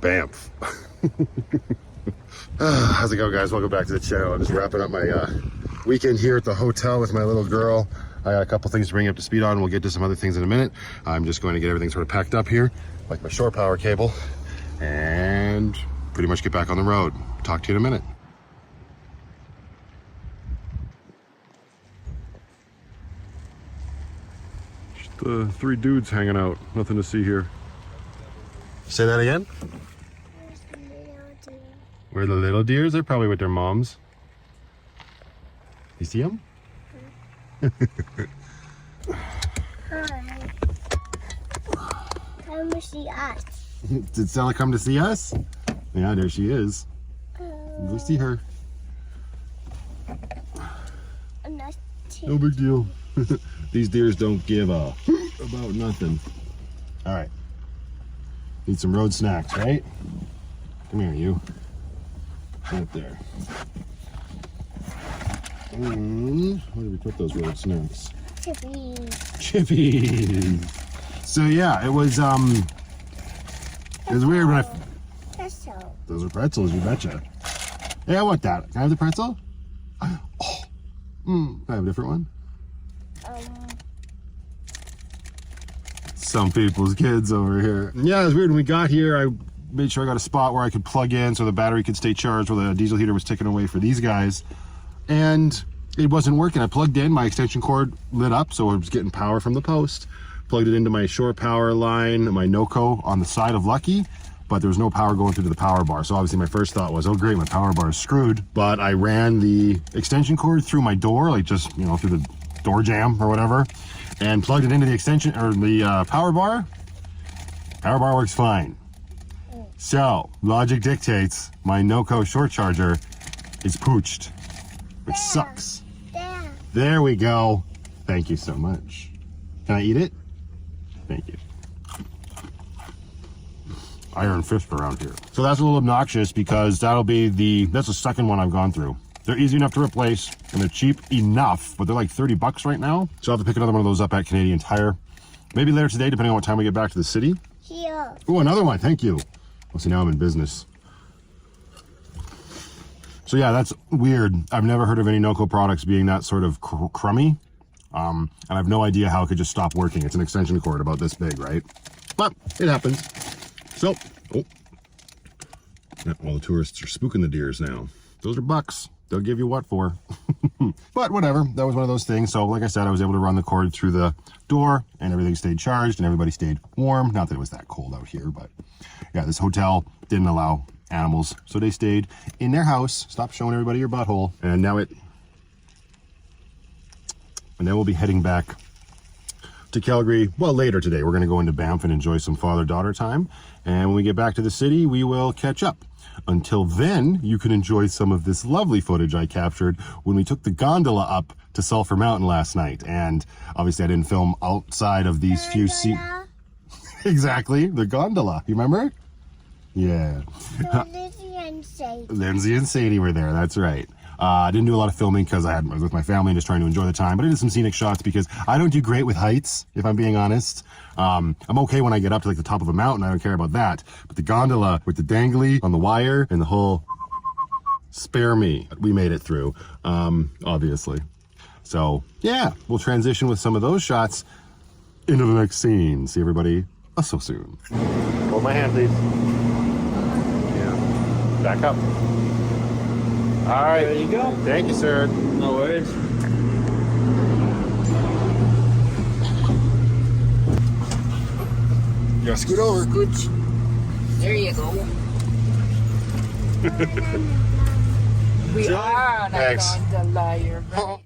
Banff. How's it going, guys? Welcome back to the channel. I'm just wrapping up my weekend here at the hotel with my little girl. I got a couple things to bring you up to speed on. We'll get to some other things in a minute. I'm just going to get everything sort of packed up here, like my shore power cable, and pretty much get back on the road. Talk to you in a minute. Just the three dudes hanging out. Nothing to see here. Say that again? Where are the little deers? They're probably with their moms. You see them? Hi. Come to see us. Did Stella come to see us? Yeah, there she is. Go see her. No big deal. These deers don't give a about nothing. All right. Need some road snacks, right? Come here, you. Right there. Where did we put those road snacks? Chippies. So yeah, it was weird when I. Pretzel. Those are pretzels, you betcha. Hey, I want that. Can I have the pretzel? Oh. Can I have a different one? Some people's kids over here. Yeah, it was weird. When we got here, I made sure I got a spot where I could plug in so the battery could stay charged while the diesel heater was ticking away for these guys. And it wasn't working. I plugged in, my extension cord lit up, so I was getting power from the post. Plugged it into my shore power line, my NOCO on the side of Lucky, but there was no power going through to the power bar. So obviously my first thought was, oh great, my power bar is screwed. But I ran the extension cord through my door, like just, you know, through the door jamb or whatever, and plugged it into the extension or the power bar. Power bar works fine. So logic dictates my NOCO short charger is pooched, which sucks. There we go. Thank you so much. Can I eat it? Thank you. Iron fist around here. So that's a little obnoxious because that's the second one I've gone through. They're easy enough to replace and they're cheap enough, but they're like 30 bucks right now. So I'll have to pick another one of those up at Canadian Tire. Maybe later today, depending on what time we get back to the city. Here. Oh, another one, thank you. Well, see, now I'm in business. So yeah, that's weird. I've never heard of any NOCO products being that sort of crummy. And I have no idea how it could just stop working. It's an extension cord about this big, right? But it happens. So, yeah, all the tourists are spooking the deers now. Those are bucks. They'll give you what for. But whatever, that was one of those things. So like I said, I was able to run the cord through the door and everything stayed charged and everybody stayed warm. Not that it was that cold out here, but yeah, this hotel didn't allow animals. So they stayed in their house. Stop showing everybody your butthole. And now we'll be heading back to Calgary. Well, later today, we're going to go into Banff and enjoy some father-daughter time. And when we get back to the city, we will catch up. Until then, you can enjoy some of this lovely footage I captured when we took the gondola up to Sulphur Mountain last night. And obviously I didn't film outside of these few seats. Exactly, the gondola. You remember? Yeah. So Lindsay and Sadie. Lindsay and Sadie were there, that's right. I didn't do a lot of filming because I was with my family and just trying to enjoy the time, but I did some scenic shots because I don't do great with heights, if I'm being honest. I'm okay when I get up to like the top of a mountain, I don't care about that. But the gondola with the dangly on the wire and the whole, spare me. We made it through, obviously. So yeah, we'll transition with some of those shots into the next scene. See everybody so soon. Hold my hand, please. Yeah. Back up. All right. There you go. Thank you, sir. No worries. You gotta scoot over. Scooch. There you go. We are on a Thanks. gondola, you're right.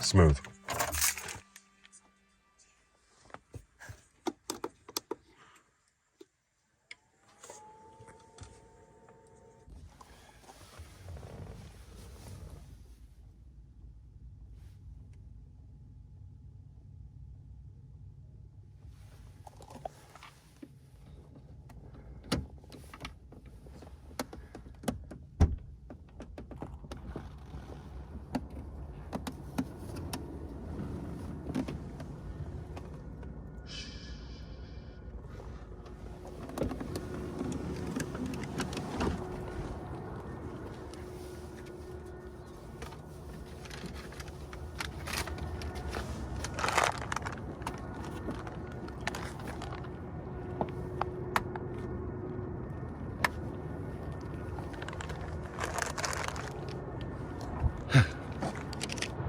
Smooth.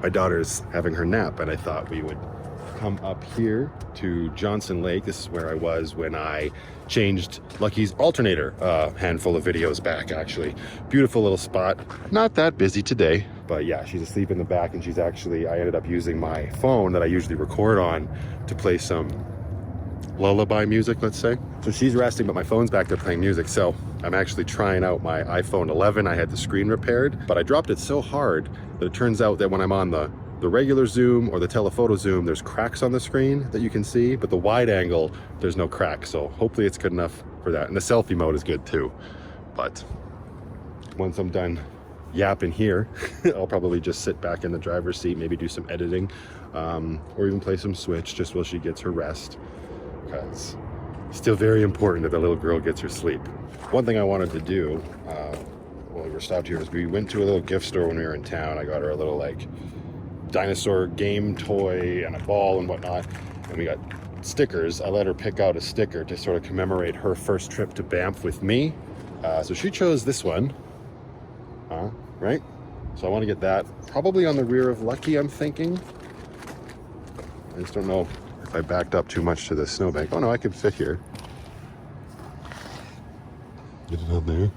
My daughter's having her nap, and I thought we would come up here to Johnson Lake. This is where I was when I changed Lucky's alternator a handful of videos back, actually. Beautiful little spot. Not that busy today, but yeah, she's asleep in the back, and I ended up using my phone that I usually record on to play some lullaby music, let's say. So she's resting, but my phone's back there playing music. So I'm actually trying out my iPhone 11. I had the screen repaired, but I dropped it so hard that it turns out that when I'm on the regular zoom or the telephoto zoom, there's cracks on the screen that you can see, but the wide angle, there's no cracks. So hopefully it's good enough for that. And the selfie mode is good too. But once I'm done yapping here, I'll probably just sit back in the driver's seat, maybe do some editing, or even play some Switch just while she gets her rest. Because it's still very important that the little girl gets her sleep. One thing I wanted to do while we were stopped here is we went to a little gift store when we were in town. I got her a little like dinosaur game toy and a ball and whatnot, and we got stickers. I let her pick out a sticker to sort of commemorate her first trip to Banff with me. So she chose this one, right? So I want to get that probably on the rear of Lucky, I'm thinking. I just don't know if I backed up too much to the snowbank. Oh no, I could fit here. Get it on there.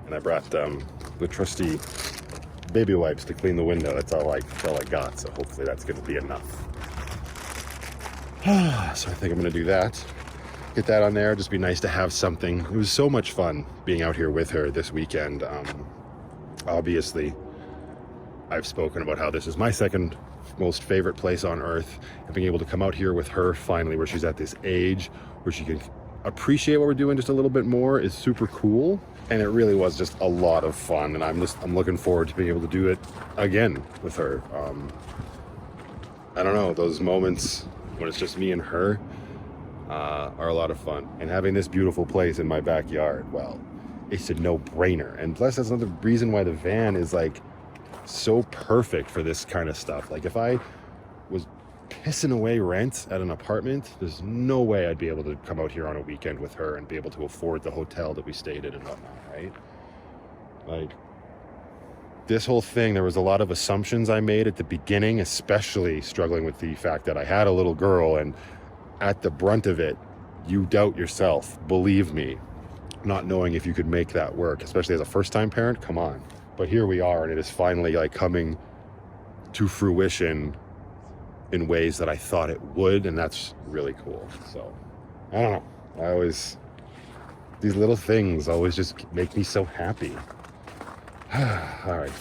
And I brought the trusty baby wipes to clean the window. That's all I got. So hopefully that's going to be enough. So I think I'm going to do that. Get that on there. Just be nice to have something. It was so much fun being out here with her this weekend. Obviously, I've spoken about how this is my second most favorite place on earth, and being able to come out here with her finally, where she's at this age where she can appreciate what we're doing just a little bit more, is super cool. And it really was just a lot of fun, and I'm looking forward to being able to do it again with her. I don't know, those moments when it's just me and her are a lot of fun. And having this beautiful place in my backyard, well, it's a no-brainer. And plus, that's another reason why the van is like so perfect for this kind of stuff. Like if I was pissing away rent at an apartment, there's no way I'd be able to come out here on a weekend with her and be able to afford the hotel that we stayed in and whatnot, right? Like this whole thing, there was a lot of assumptions I made at the beginning, especially struggling with the fact that I had a little girl, and at the brunt of it, you doubt yourself, believe me, not knowing if you could make that work, especially as a first-time parent. Come on. But here we are, and it is finally like coming to fruition in ways that I thought it would, and that's really cool. So I don't know, these little things always just make me so happy. All right,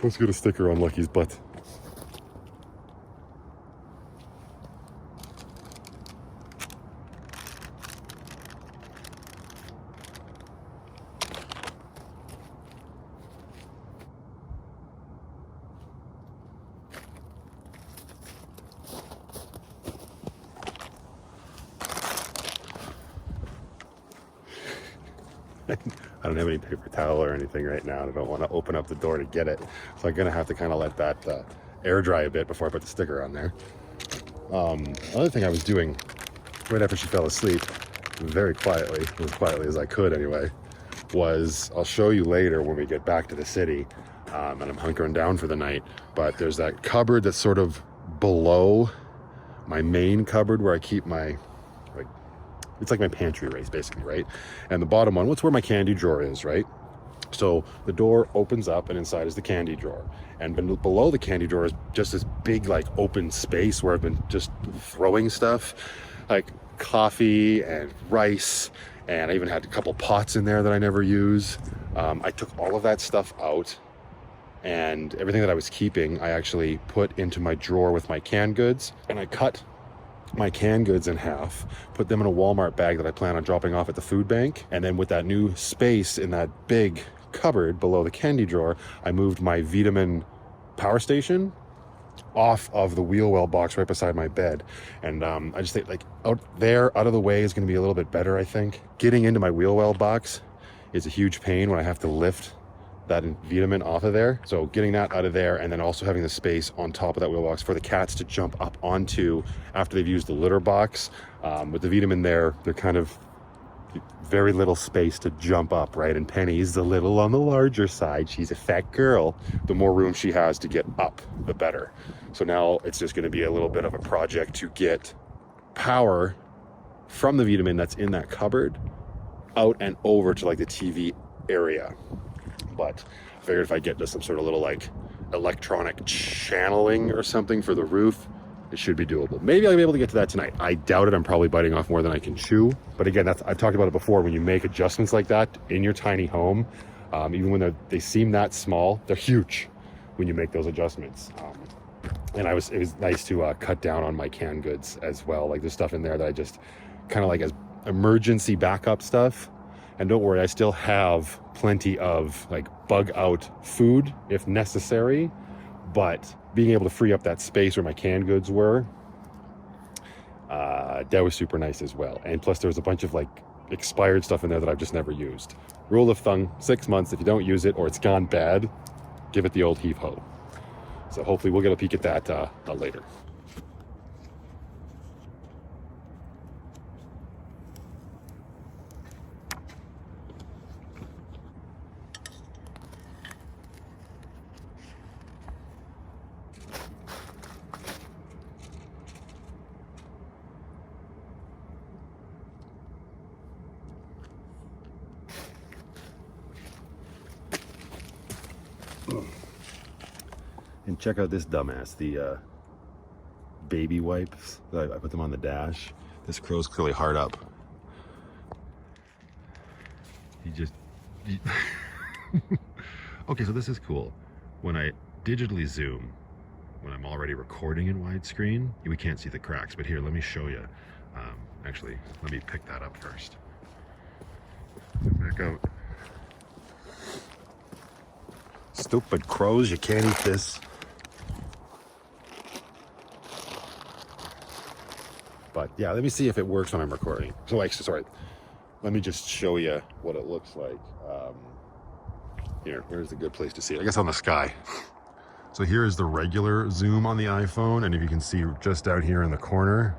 let's get a sticker on Lucky's butt. I don't have any paper towel or anything right now, and I don't want to open up the door to get it. So I'm going to have to kind of let that air dry a bit before I put the sticker on there. Another thing I was doing right after she fell asleep, very quietly, as quietly as I could anyway, was, I'll show you later when we get back to the city, and I'm hunkering down for the night, but there's that cupboard that's sort of below my main cupboard where I keep my, like, it's like my pantry race basically, right? And the bottom one, what's where my candy drawer is, right? So the door opens up and inside is the candy drawer. And below the candy drawer is just this big like open space where I've been just throwing stuff like coffee and rice. And I even had a couple pots in there that I never use. I took all of that stuff out, and everything that I was keeping, I actually put into my drawer with my canned goods. And I cut my canned goods in half, put them in a Walmart bag that I plan on dropping off at the food bank. And then with that new space in that big cupboard below the candy drawer, I moved my vitamin power station off of the wheel well box right beside my bed. And I just think like out there, out of the way is going to be a little bit better, I think. Getting into my wheel well box is a huge pain when I have to lift that vitamin off of there. So getting that out of there, and then also having the space on top of that wheel box for the cats to jump up onto after they've used the litter box. With the vitamin there, they're kind of very little space to jump up, right? And Penny's a little on the larger side. She's a fat girl. The more room she has to get up, the better. So now it's just going to be a little bit of a project to get power from the vitamin that's in that cupboard out and over to like the TV area. But I figured if I get to some sort of little like electronic channeling or something for the roof, it should be doable. Maybe I'll be able to get to that tonight. I doubt it. I'm probably biting off more than I can chew. But again, I've talked about it before. When you make adjustments like that in your tiny home, even when they seem that small, they're huge when you make those adjustments. And it was nice to cut down on my canned goods as well. Like there's stuff in there that I just kind of like as emergency backup stuff. And don't worry, I still have plenty of like bug out food if necessary, but being able to free up that space where my canned goods were, that was super nice as well. And plus there was a bunch of like expired stuff in there that I've just never used. Rule of thumb, 6 months, if you don't use it or it's gone bad, give it the old heave ho. So hopefully we'll get a peek at that later. And check out this dumbass, the baby wipes. I put them on the dash. This crow's clearly hard up. Okay, so this is cool. When I digitally zoom, when I'm already recording in widescreen, we can't see the cracks. But here, let me show you. Actually, let me pick that up first. Back out. Stupid crows, you can't eat this. But yeah, let me see if it works when I'm recording. So like, sorry, let me just show you what it looks like. Here, where's a good place to see it? I guess on the sky. So here is the regular zoom on the iPhone. And if you can see just out here in the corner,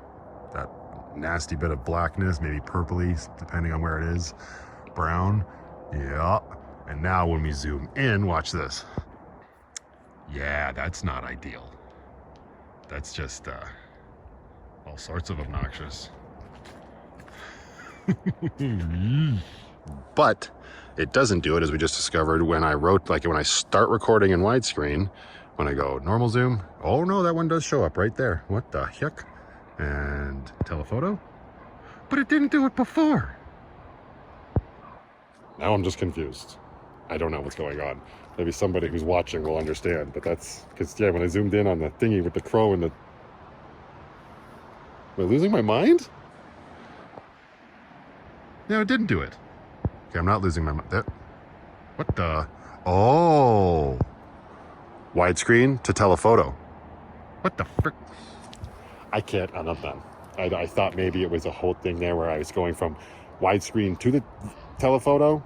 that nasty bit of blackness, maybe purpley, depending on where it is, brown. Yeah. And now when we zoom in, watch this. Yeah, that's not ideal. That's just all sorts of obnoxious. But it doesn't do it, as we just discovered, when I start recording in widescreen, when I go normal zoom, oh no, that one does show up right there. What the heck? And telephoto? But it didn't do it before. Now I'm just confused. I don't know what's going on. Maybe somebody who's watching will understand, but that's because, yeah, when I zoomed in on the thingy with the crow and the... Am I losing my mind? No, it didn't do it. Okay, I'm not losing my mind. What the? Oh. Widescreen to telephoto. What the frick? I can't, I'm not done. I thought maybe it was a whole thing there where I was going from widescreen to the telephoto,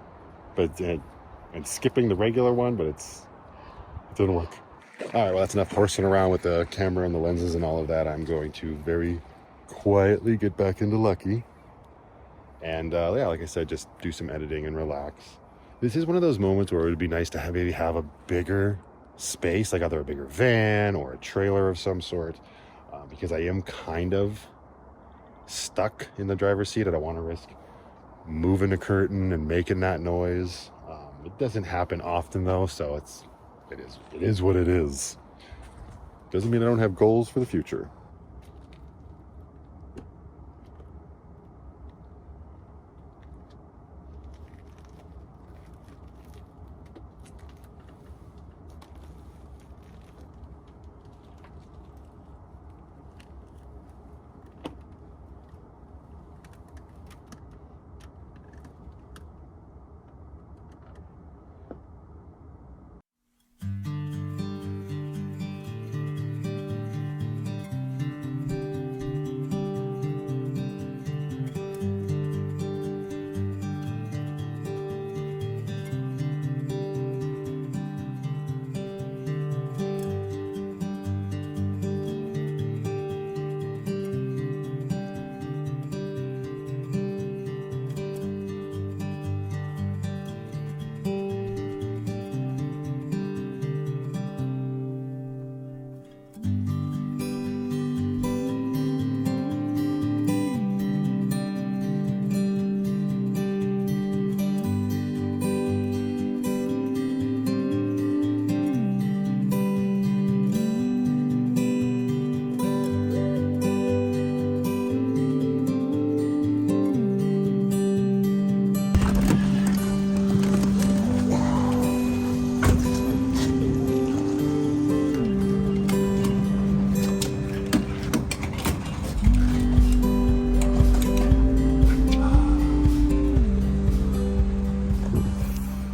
but and skipping the regular one, but it didn't work. All right, well, that's enough horsing around with the camera and the lenses and all of that. I'm going to very quietly get back into Lucky. And yeah, like I said, just do some editing and relax. This is one of those moments where it would be nice to maybe have a bigger space, like either a bigger van or a trailer of some sort. because I am kind of stuck in the driver's seat. I don't want to risk moving a curtain and making that noise. It doesn't happen often though, so it is what it is. Doesn't mean I don't have goals for the future.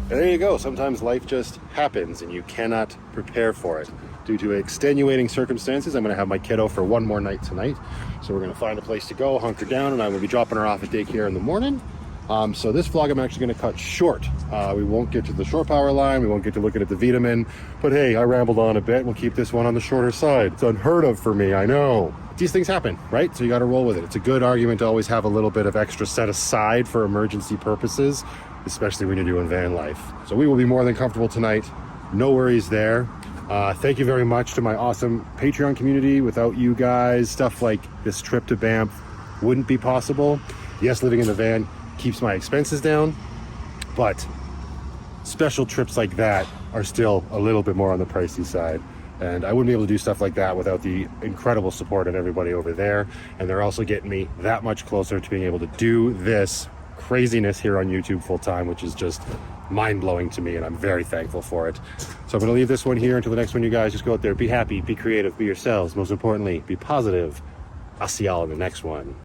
There you go. Sometimes life just happens and you cannot prepare for it. Due to extenuating circumstances, I'm going to have my kiddo for one more night tonight. So we're going to find a place to go, hunker down, and I will be dropping her off at daycare in the morning. So this vlog I'm actually going to cut short. We won't get to the shore power line. We won't get to looking at the Vitamin. But hey, I rambled on a bit. We'll keep this one on the shorter side. It's unheard of for me, I know. These things happen, right? So you got to roll with it. It's a good argument to always have a little bit of extra set aside for emergency purposes, especially when you're doing van life. So we will be more than comfortable tonight. No worries there. Thank you very much to my awesome Patreon community. Without you guys, stuff like this trip to Banff wouldn't be possible. Yes, living in the van keeps my expenses down, but special trips like that are still a little bit more on the pricey side. And I wouldn't be able to do stuff like that without the incredible support of everybody over there. And they're also getting me that much closer to being able to do this craziness here on YouTube full time, which is just mind-blowing to me, and I'm very thankful for it. So I'm going to leave this one here until the next one. You guys just go out there, be happy, be creative, be yourselves. Most importantly, be positive. I'll see y'all in the next one.